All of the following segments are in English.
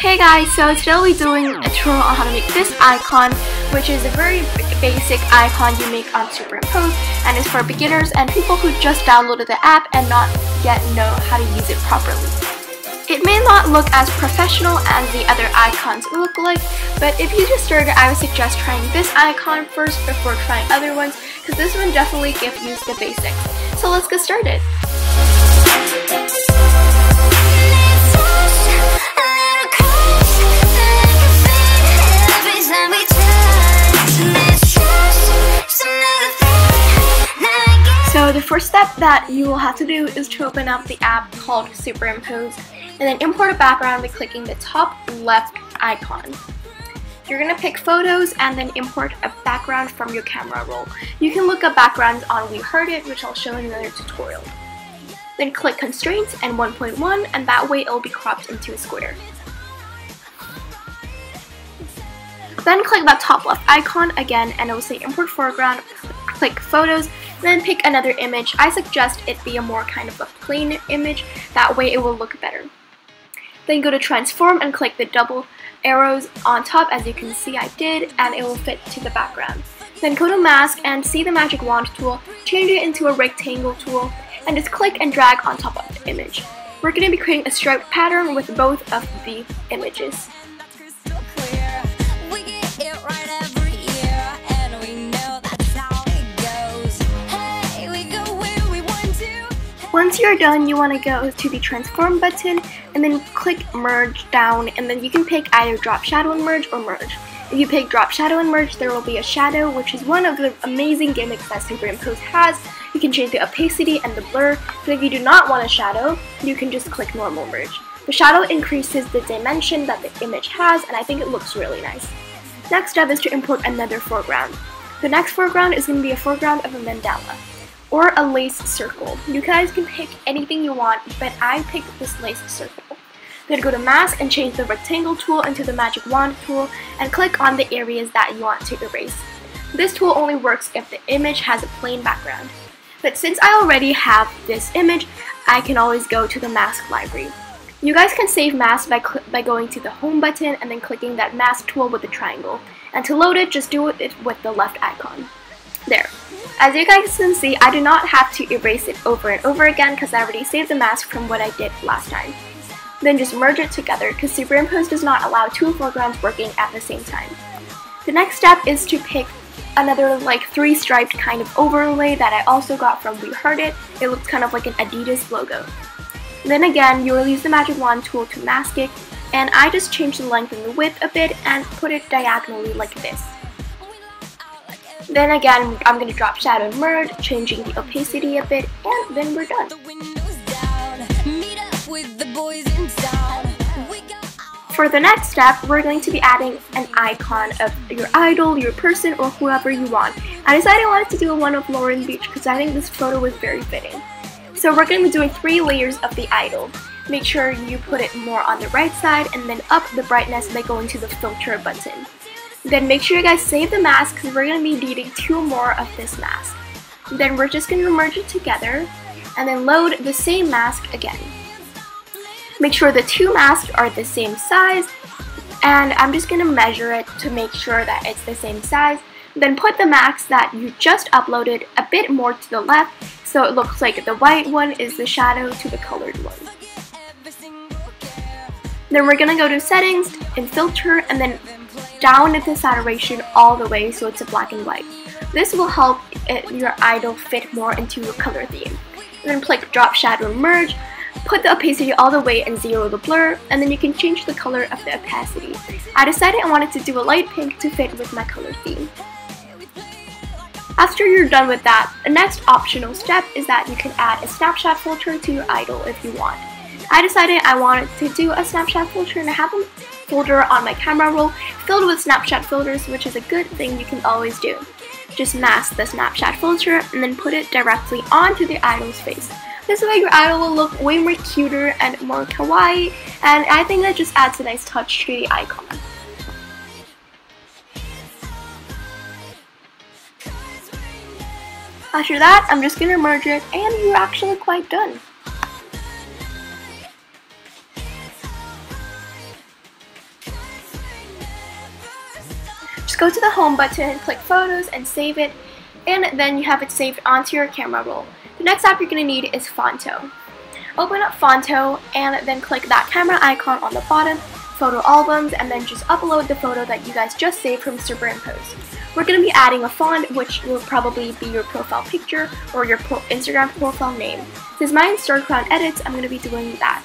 Hey guys, so today we'll be doing a tutorial on how to make this icon, which is a very basic icon you make on SuperImpose, and is for beginners and people who just downloaded the app and not yet know how to use it properly. It may not look as professional as the other icons look like, but if you just started, I would suggest trying this icon first before trying other ones, because this one definitely gives you the basics. So let's get started. So the first step that you will have to do is to open up the app called SuperImpose and then import a background by clicking the top left icon. You're going to pick photos and then import a background from your camera roll. You can look up backgrounds on WeHeartIt, which I'll show in another tutorial. Then click Constraints and 1.1, and that way it will be cropped into a square. Then click that top left icon again and it will say import foreground, click photos, then pick another image. I suggest it be a more kind of a plain image, that way it will look better. Then go to transform and click the double arrows on top, as you can see I did, and it will fit to the background. Then go to mask and see the magic wand tool, change it into a rectangle tool, and just click and drag on top of the image. We're going to be creating a stripe pattern with both of the images. Once you're done, you want to go to the transform button and then click merge down, and then you can pick either drop shadow and merge or merge. If you pick drop shadow and merge, there will be a shadow, which is one of the amazing gimmicks that SuperImpose has. You can change the opacity and the blur, but if you do not want a shadow, you can just click normal merge. The shadow increases the dimension that the image has, and I think it looks really nice. Next step is to import another foreground. The next foreground is going to be a foreground of a mandala or a lace circle. You guys can pick anything you want, but I picked this lace circle. Then go to mask and change the rectangle tool into the magic wand tool and click on the areas that you want to erase. This tool only works if the image has a plain background. But since I already have this image, I can always go to the mask library. You guys can save mask by going to the home button and then clicking that mask tool with the triangle. And to load it, just do it with the left icon. There. As you guys can see, I do not have to erase it over and over again because I already saved the mask from what I did last time. Then just merge it together because SuperImpose does not allow two foregrounds working at the same time. The next step is to pick another like 3-striped kind of overlay that I also got from WeHeartIt. It looks kind of like an Adidas logo. Then again, you will use the magic wand tool to mask it, and I just changed the length and the width a bit and put it diagonally like this. Then again, I'm going to drop shadow and merge, changing the opacity a bit, and then we're done. For the next step, we're going to be adding an icon of your idol, your person, or whoever you want. I decided I wanted to do one of Lauren Beach because I think this photo was very fitting. So we're going to be doing 3 layers of the idol. Make sure you put it more on the right side and then up the brightness by going to the filter button. Then make sure you guys save the mask because we're going to be needing 2 more of this mask. Then we're just going to merge it together and then load the same mask again. Make sure the 2 masks are the same size, and I'm just going to measure it to make sure that it's the same size. Then put the mask that you just uploaded a bit more to the left so it looks like the white one is the shadow to the colored one. Then we're going to go to settings and filter and then down the saturation all the way so it's a black and white. This will help your idol fit more into your color theme. And then click drop shadow and merge, put the opacity all the way and 0 the blur, and then you can change the color of the opacity. I decided I wanted to do a light pink to fit with my color theme. After you're done with that, the next optional step is that you can add a snapshot filter to your idol if you want. I decided I wanted to do a snapshot filter, and I have a folder on my camera roll filled with snapshot filters, which is a good thing you can always do. Just mask the snapshot filter and then put it directly onto the idol's face. This way your idol will look way more cuter and more kawaii, and I think that just adds a nice touch to the icon. After that, I'm just going to merge it and you're actually quite done. Just go to the home button, click photos and save it, and then you have it saved onto your camera roll. The next app you're going to need is Phonto. Open up Phonto and then click that camera icon on the bottom, photo albums, and then just upload the photo that you guys just saved from SuperImpose. We're going to be adding a font, which will probably be your profile picture or your Instagram profile name. Since mine started on edits, I'm going to be doing that.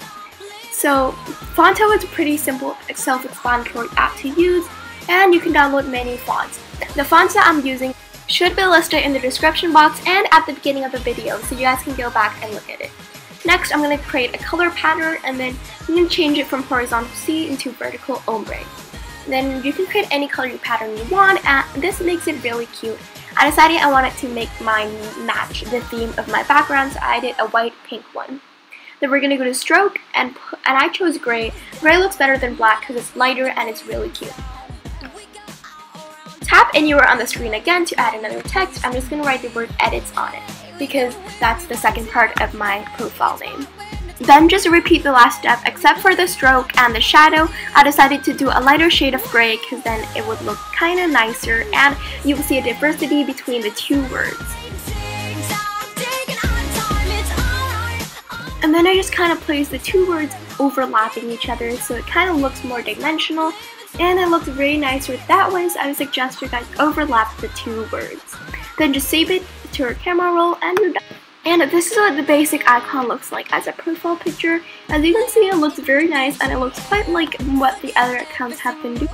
So Phonto is a pretty simple, self-explanatory app to use, and you can download many fonts. The fonts that I'm using should be listed in the description box and at the beginning of the video, so you guys can go back and look at it. Next, I'm going to create a color pattern, and then I'm going to change it from horizontal C into vertical ombre. Then you can create any color pattern you want, and this makes it really cute. I decided I wanted to make mine match the theme of my background, so I did a white pink one. Then we're going to go to stroke, and I chose gray. Gray looks better than black because it's lighter and it's really cute. Tap anywhere on the screen again to add another text. I'm just going to write the word edits on it, because that's the second part of my profile name. Then just repeat the last step except for the stroke and the shadow. I decided to do a lighter shade of gray because then it would look kind of nicer and you will see a diversity between the two words. And then I just kind of placed the two words overlapping each other so it kind of looks more dimensional and it looks very nicer that way, so I would suggest you guys overlap the two words. Then just save it to your camera roll and you're done. And this is what the basic icon looks like as a profile picture. As you can see, it looks very nice and it looks quite like what the other accounts have been doing.